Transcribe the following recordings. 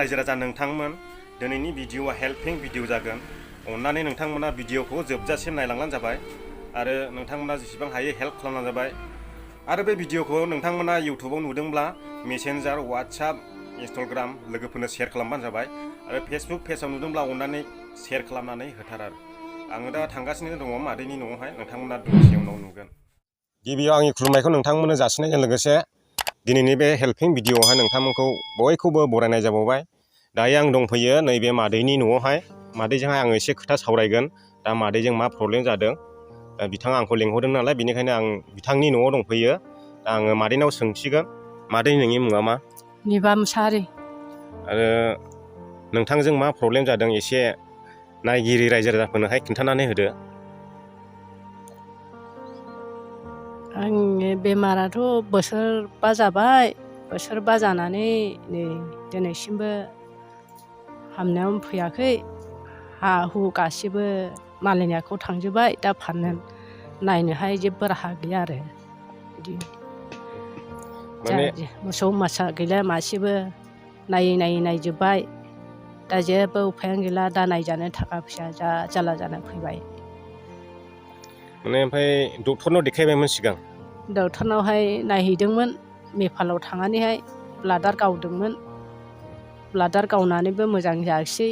रायजो राजा नोंथांमोन दिनैनि भिडिअआ हेल्पिं भिडिअ जागोन अन्नानै नोंथांमोना भिडिअखौ जोबजासिम नायलांबानो जाबाय आरो नोंथांमोना जेसेबां हायो हेल्प खालामबानो जाबाय आरो बे भिडिअखौ नोंथांमोना इउटिउबाव नुदोंब्ला मेसेन्जार वाट्सएप इन्स्टाग्राम लोगोफोरनो शेयार खालामबानो जाबाय आरो फेसबुक पेजआव नुदोंब्ला अन्नानै शेयार खालामनानै होथार आरो आङो दा थांगासिनो दङ मादैनि न'आवहाय नोंथांमोना दसे उनाव नुगोन गिबियाव आंनि खुलुमनायखौ नोंथांमोननो जासिनायजों लोगोसे दिनैनि बे हेल्पिं भिडिअआवहाय नोंथांमोनखौ बयखौबो बरायनाय जाबावबाय दायो आं दंफैयो नैबे मादैनि न'आवहाय मादैजोंहाय आं एसे खोथा सावरायगोन दा मादैजों मा प्रब्लेम जादों दा बिथाङा आंखौ लेंहरदों नालाय बेनिखायनो आं बिथांनि न'आव दंफैयो दा आङो मादैनाव सोंसिगोन मादै नोंनि मुङा मा निबा मोसाहारी आरो नोंथांजों मा प्रब्लेम जादों एसे नायगिरि रायजो राजाफोरनोहाय खिन्थानानै होदो आंनि बेमाराथ' बोसोरबा जाबाय बोसोरबा जानानै नै दिनैसिमबो हामनायावनो फैयाखै हा हु गासिबो मालायनि आखायाव थांजोब्बाय दा फाननो नायनोहाय जेबो राहा गैया आरो बिदि मोसौ मोसा गैला मासेबो नायै नायै नायजोब्बाय दा जेबो उफायानो गैला दा नायजानो थाखा फैसा जा जारला जानानै फैबाय माने ओमफ्राय डक्टरनाव देखायबायमोन सिगां डक्टरनावहाय नायहैदोंमोन नेपालाव थांनानैहाय ब्लाडार गावदोंमोन ब्लाडार गावनानैबो मोजां जायाखिसै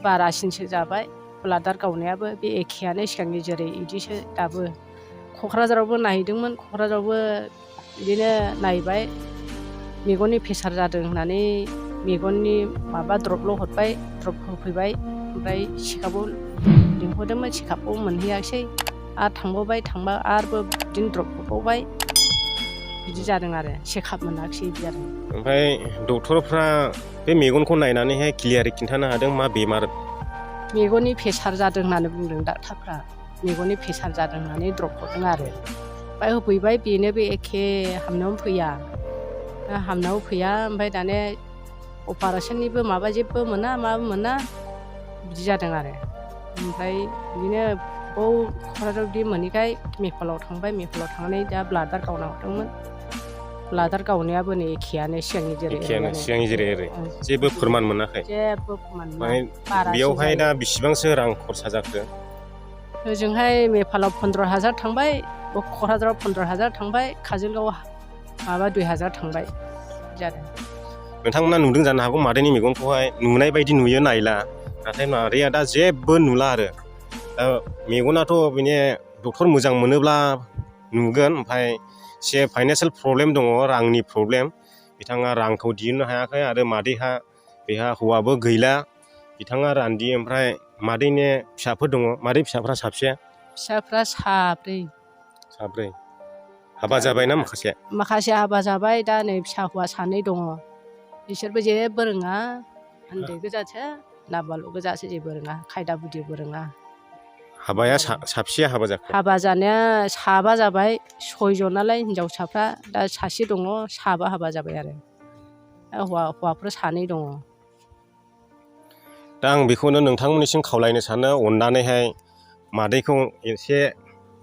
बारासिनसो जाबाय ब्लाडार गावनायाबो बे एखेयानो सिगांनि जेरै इदिसो दाबो क'क्राझारावबो नायहैदोंमोन क'क्राझारावबो बिदिनो नायबाय मेगननि प्रेसार जादों होननानै मेगननि माबा द्रपल' हरबाय द्रप होफैबाय ओमफ्राय चेकआपआव लिंहरदोंमोन चेकआपआव मोनहैयाखिसै आरो थांबावबाय थांबा आरोबो बिदिनो द्रप हरबावबाय बिदि जादों आरो चेकआप मोनाखिसै बिदि जादों ओमफ्राय डक्टरफ्रा बे मेगनखौ नायनानैहाय क्लियारै खिन्थानो हादों मा बेमार मेगननि प्रेसार जादों होननानै बुंदों डाक्टारफ्रा मेगननि प्रेसार जादों होननानै द्रप हरदों आरो ओमफ्राय होफैबाय बेनो बे एखे हामनायावनो फैया हामनायाव फैया ओमफ्राय दाने अपारेसननिबो माबा जेबो मोना माबो मोना बिदि जादों आरो ओमफ्राय बिदिनो बाव क'क्राझाराव बिदि मोनैखाय नेपालाव थांबाय नेपालाव थांनानै दा ब्लाडार गावना हरदोंमोन ब्लाडार गावनायाबो नै एखेयानो सिगांनि जेरै ओरै जेबो फोरमान मोनाखै जेबो फोरमान मोनाखै बेयावहाय दा बेसेबांसो रां खरसा जाखो ओजोंहाय नेपालाव 15,000 थांबाय क'क्राझाराव 15,000 थांबाय काजलगाव माबा 2,000 थांबाय जादों नोंथांमोना नुदों जानो हागौ मादैनि मेगनखौहाय नुनाय बायदि नुयो नायला नाथाय मादैया दा जेबो नुला आरो दा मेगनाथ' बिनि डक्टर मोजां मोनोब्ला नुगोन ओमफ्राय एसे फाइनान्सियेल प्रब्लेम दङ रांनि प्रब्लेम बिथाङा रांखौ दिहुननो हायाखै आरो मादैहा बेहा हौवाबो गैला बिथाङा रान्दि ओमफ्राय मादैनि फिसाफोर दङ मादै फिसाफ्रा साबसे फिसाफ्रा साब्रै हाबा जाबायना माखासे हाबा जाबाय दा नै फिसा हौवा 2 दङ बिसोरबो जेबो रोङा उन्दै गोजासो नाबाल' गोजासो जेबो रोङा खायदा बुद्धिबो रोङा हाबाया साबसे हाबा जाखो हाबा जानाया 7 जाबाय 6 जन नालाय हिनजावसाफ्रा दा 1 दङ 7 हाबा जाबाय आरो हौवाफोर 2 दङ दा आं बेखौनो नोंथांमोननिसिम खावलायनो सानो अननानैहाय मादैखौ एसे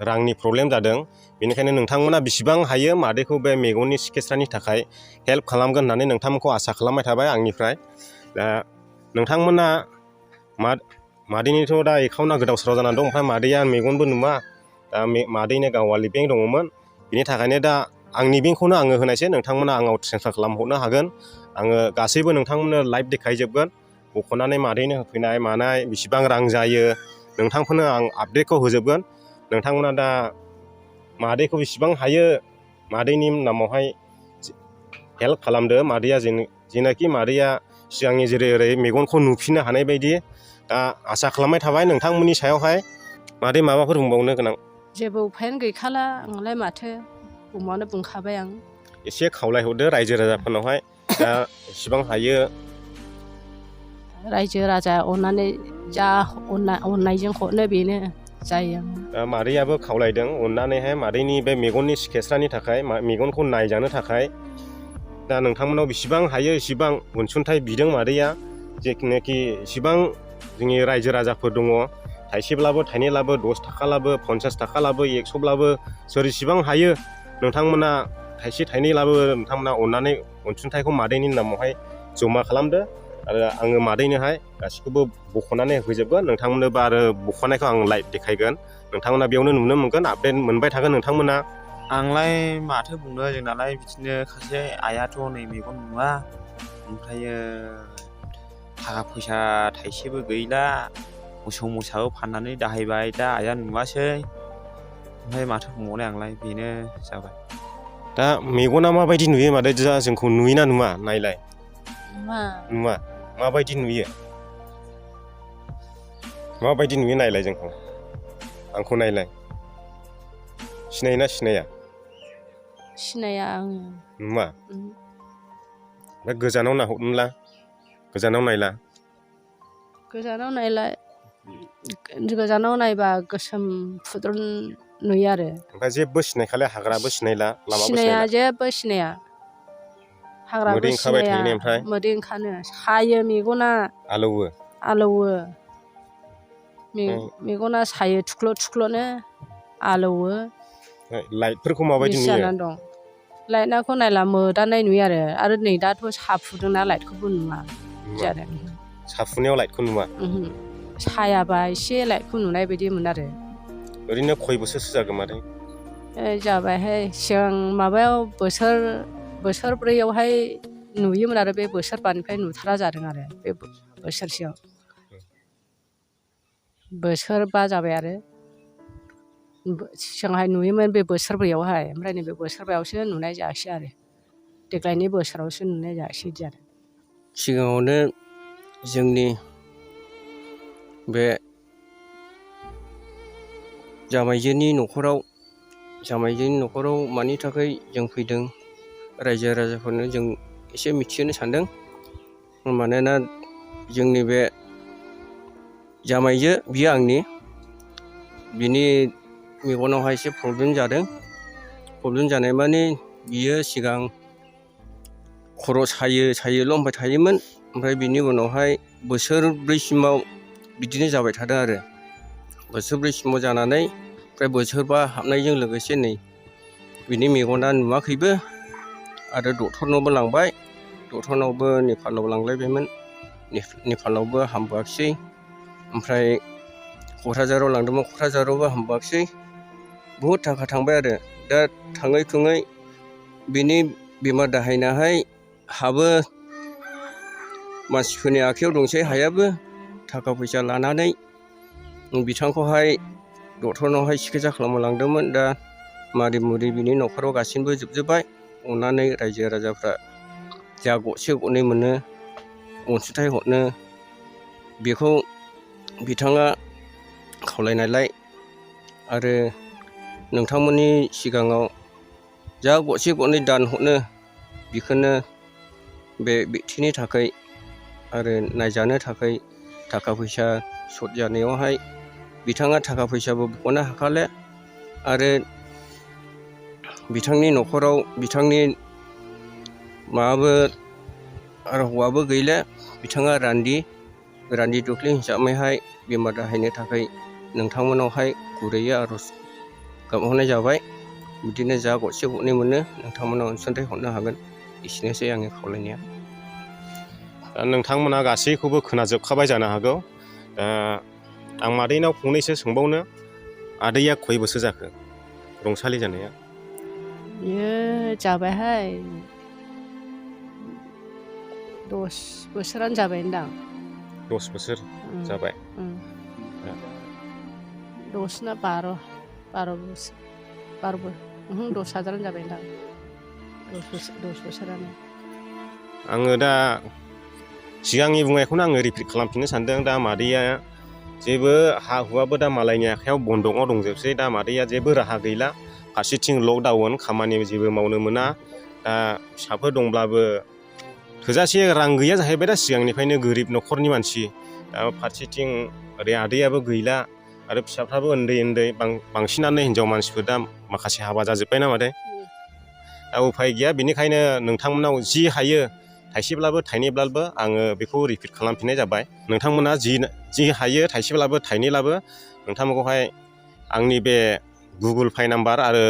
रांनि प्रब्लेम जादों बेनिखायनो नोंथांमोना बेसेबां हायो मादैखौ बे मेगननि सिकित्सानि थाखाय हेल्प खालामगोन होननानै नोंथांमोनखौ आसा खालामबाय थाबाय आंनिफ्राय दा नोंथांमोना मादैनिथ' दा एकाउन्टआ गोदाव सोराव जानानै दं ओमफ्राय मादैया मेगनबो नुवा दा मादैनो गावालि बेंक दङमोन बिनि थाखायनो दा आंनि बेंकखौनो आङो होनायसै नोंथांमोना आंनाव ट्रेन्सफार खालामहरनो हागोन आङो गासैबो नोंथांमोननो लाइभ देखायजोबगोन बख'नानै मादैनो होफैनाय मानाय बेसेबां रां जायो नोंथांफोरनो आं आपडेटखौ होजोबगोन नोंथांमोना दा मादैखौ बेसेबां हायो मादैनि नामावहाय हेल्प खालामदो मादैया जेनाखि मादैया सिगांनि जेरै ओरै मेगनखौ नुफिननो हानाय बायदि दा आसा खालामबाय थाबाय नोंथांमोननि सायावहाय मादै माबाफोर बुंबावनो गोनां जेबो उफायानो गैखाला आंलाय माथो बुंबानो बुंखाबाय आं एसे खावलायहरदो रायजो राजाफोरनावहाय दा एसेबां हायो रायजो राजा अननानै जा अननायजों हरनो बेनो जायो दा मादैयाबो खावलायदों अननानैहाय मादैनि बे मेगननि सिकित्सानि थाखाय मेगनखौ नायजानो थाखाय दा नोंथांमोनाव बेसेबां हायो एसेबां अनसुंथाइ बिदों मादैया जेखिनाखि एसेबां जोंनि रायजो राजाफोर दङ थाइसेब्लाबो थाइनैब्लाबो 10 थाखाब्लाबो 50 थाखाब्लाबो 100ब्लाबो सोर इसेबां हायो नोंथांमोना थाइसे थाइनैब्लाबो नोंथांमोना अननानै अनसुंथाइखौ मादैनि नामावहाय जमा खालामदो आरो आङो मादैनोहाय गासिखौबो बख'नानै होफैजोबगोन नोंथांमोननोबो आरो बख'नायखौ आं लाइभ देखायगोन नोंथांमोना बेयावनो नुनो मोनगोन आपडेट मोनबाय थागोन नोंथांमोना आंलाय माथो बुंनो जोंनालाय बिदिनो खासे आइयाथ' नै मेगन नुवा ओमफ्रायो थाखा फैसा थाइसेबो गैला मोसौ मोसाबो फाननानै दाहायबाय दा आइया नुवासै ओमफ्राय माथो बुंबावनो आंलाय बेनो जाबाय दा मेगना माबायदि नुयो मादै दा जोंखौ नुयोना नुवा नायलाय नुवा माबायदि नुयो माबायदि नुयो नायलाय जोंखौ आंखौ नायलाय सिनायोना सिनाया सिनाया आङो नुवा ओमफ्राय गोजानाव नाहरनोला गोजानाव नायला गोजानाव नायबा गोसोम फुद्रुन नुयो आरो ओमफ्राय जेबो सिनायखालाय हाग्राबो सिनायला लामाबो सिनाया सिनायला जेबो सिनाया हाग्राबो मोदै ओंखारबाय सिनाया थायोने ओमफ्राय मोदै ओंखारो सायो मेगना आलौवो मेगना सायो थुख्ल' थुख्ल'नो आलौवो लाइटफोरखौ माबायदि नुयो जानानै दं लाइटखौ नायला मोदाननाय नुयो आरो नै दाथ' साफुदोंना लाइटखौबो नुवा जादों साफुनायाव लाइटखौ नुवा सायाबा एसे लाइटखौ नुनाय बायदि मोन आरो ओरैनो खय बोसोरसो जागोन मादै जाबायहाय सिगां माबायाव बोसोरब्रैयावहाय नुयोमोन आरो बे बोसोरबानिफ्राय नुथारा जादों आरो बे बोसोरसेयाव बोसोरबा जाबाय आरो सिगांहाय नुयोमोन बे बोसोरब्रैयावहाय ओमफ्राय नैबे बोसोरबायावसो नुनाय जायासै आरो देग्लायनि बोसोरावसो नुनाय जायासै बिदि आरो सिगाङावनो जोंनि बे जामायजोनि न'खराव मानि थाखाय जों फैदों रायजो राजाफोरनो जों एसे मिथिहोनो सानदों मानोना जोंनि बे जामायजो बियो आंनि बिनि मेगनावहाय एसे प्रब्लेम जानाय माने बियो सिगां खर' सायोल' होनबाय थायोमोन ओमफ्राय बिनि उनावहाय बोसोरब्रैसिमाव बिदिनो जाबाय थादों आरो बोसोरब्रैसिमाव जानानै ओमफ्राय बोसोरबा हाबनायजों लोगोसे नै बिनि मेगना नुवाखैबो आरो डक्टरनावबो लांबाय डक्टरनावबो नेपालाव लांलायबायमोन नेपालावबो हामबोआखिसै ओमफ्राय क'क्राझाराव लांदोंमोन क'क्राझारावबो हामबोआखिसै बहुद थाखा थांबाय आरो दा थाङै थुङै बिनि बेमार दाहायनाहाय हाबो मानसिफोरनि आखायाव दंसै हायाबो थाखा फैसा लानानै बिथांखौहाय डक्टरनावहाय सिकित्सा खालामनो लांदोंमोन दा मारै मुरि बिनि न'खराव गासिबो जोबजोब्बाय अननानै रायजो राजाफ्रा जा गरसे गरनै मोनो अनसुंथाइ हरनो बेखौ बिथाङा खावलायनायलाय आरो नोंथांमोननि सिगाङाव जा गरसे गरनै दान हरनो बेखौनो बे व्यक्तिनि थाखाय आरो नायजानो थाखाय थाखा फैसा सर्ट जानायावहाय बिथाङा थाखा फैसाबो बख'नो हाखाले आरो बिथांनि न'खराव बिथांनि माबाबो आरो हौवाबो गैला बिथाङा रान्दि दुख्लि हिसाबैहाय बेमार दाहायनो थाखाय नोंथांमोनावहाय गुरैयै आर'ज गाबहरनाय जाबाय बिदिनो जा गरसे गरनै मोनो नोंथांमोना अनसुंथाइ हरनो हागोन एसेनोसै आंनि खावलायनाया दा नोंथांमोना गासैखौबो खोनाजोबखाबाय जानो हागौ दा आं मादैनाव फंनैसो सोंबावनो आदैया खय बोसोर जाखो रुंसारि जानाया बियो जाबायहाय 10 बोसोरानो जाबायदां 10 बोसोर जाबाय 10 ना 12 बोसोर 10 हाजारानो जाबायदां 10 बोसोरानो आङो दा सिगांनि बुंनायखौनो आङो रिपिट खालामफिननो सानदों दा मादैया जेबो हा हुआबो दा मालायनि आखायाव बन्दकआव दंजोबसै दा मादैया जेबो राहा गैला फारसेथिं लकडाउन खामानि जेबो मावनो मोना दा फिसाफोर दंब्लाबो थोजासे रां गैया जाहैबाय दा सिगांनिफ्रायनो गोरिब न'खरनि मानसि दा फारसेथिं ओरै आदैयाबो गैला आरो फिसाफ्राबो उन्दै बांसिनानो हिनजाव मानसिफोर दा माखासे हाबा जाजोब्बाय ना मादै दा उफाय गैया बेनिखायनो नोंथांमोनाव जि हायो थाइसेब्लाबो थाइनैब्लाबो आङो बेखौ रिपिट खालामफिननाय जाबाय नोंथांमोना जि हायो थाइसेब्लाबो थाइनैब्लाबो नोंथांमोनखौहाय आंनि बे गुगोल पे नाम्बार आरो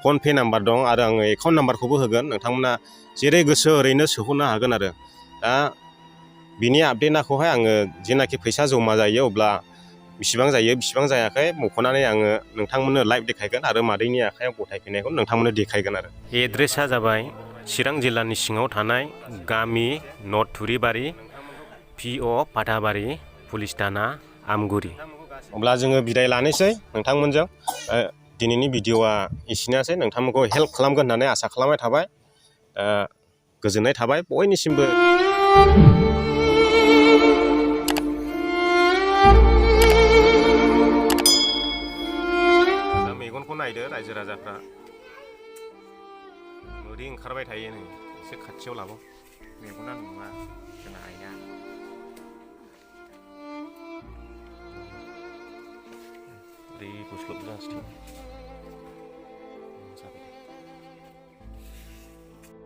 फनपे नाम्बार दं आरो आङो एकाउन्ट नाम्बारखौबो होगोन नोंथांमोना जेरै गोसो ओरैनो सोहरनो हागोन आरो दा बिनि आपडेटखौहाय आङो जेनाखि फैसा जमा जायो अब्ला बेसेबां जायो बेसेबां जायाखै मख'नानै आङो नोंथांमोननो लाइभ देखायगोन आरो मादैनि आखायाव गथायफैनायखौ नोंथांमोननो देखायगोन आरो एड्रेसा जाबाय चिरां जिल्लानि सिङाव थानाय गामि नर्थ थुरिबारि PO फाथाबारि पुलिस थाना आमगुरि अब्ला जोङो बिदाय लानोसै नोंथांमोनजों दिनैनि भिडिअआ एसेनोसै नोंथांमोनखौ हेल्प खालामगोन होननानै आसा खालामनाय थाबाय गोजोननाय थाबाय बयनिसिमबो दा मेगनखौ नायदो रायजो राजाफ्रा मोदै ओंखारबाय थायो नै एसे खाथियाव लाबाव मेगना नुवा जोंना आइया ओरै गुस्लुब जासिगोन